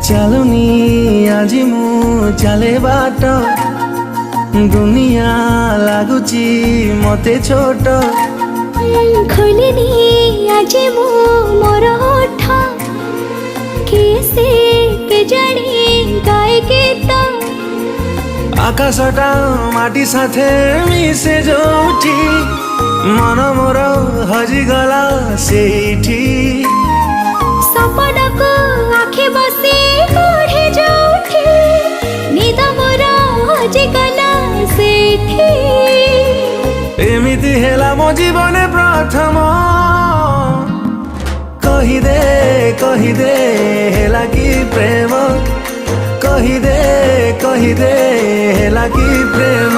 ଚାଲୁନି ଆଜି ମୁଁ ଚାଲେ ବାଟ, ଦୁନିଆ ଲାଗୁଛି ମତେ ଛୋଟ। ଖୋଲିନି ଆଜି ମୁଁ ମୋର ଓଠ, କିଏ ସେ କେଜାଣି ଗାଏ ଗୀତ। ଆକାଶଟା ମାଟି ସାଥେ ମିଶେ ଯୋଉଠି, ମନ ମୋର ହଜିଗଲା ସେଇଠି। ସପନକୁ ଆଖି ବସି ପଢ଼େ ଯୋଉଠି, ନିଦ ମୋର ହଜିଗଲା ସେଇଠି। ଏମିତି ହେଲା ମୋ ଜୀବନେ ପ୍ରଥମ, କହିଦେ ହେଲା କି ପ୍ରେମ, କହିଦେ ହେଲା କି ପ୍ରେମ।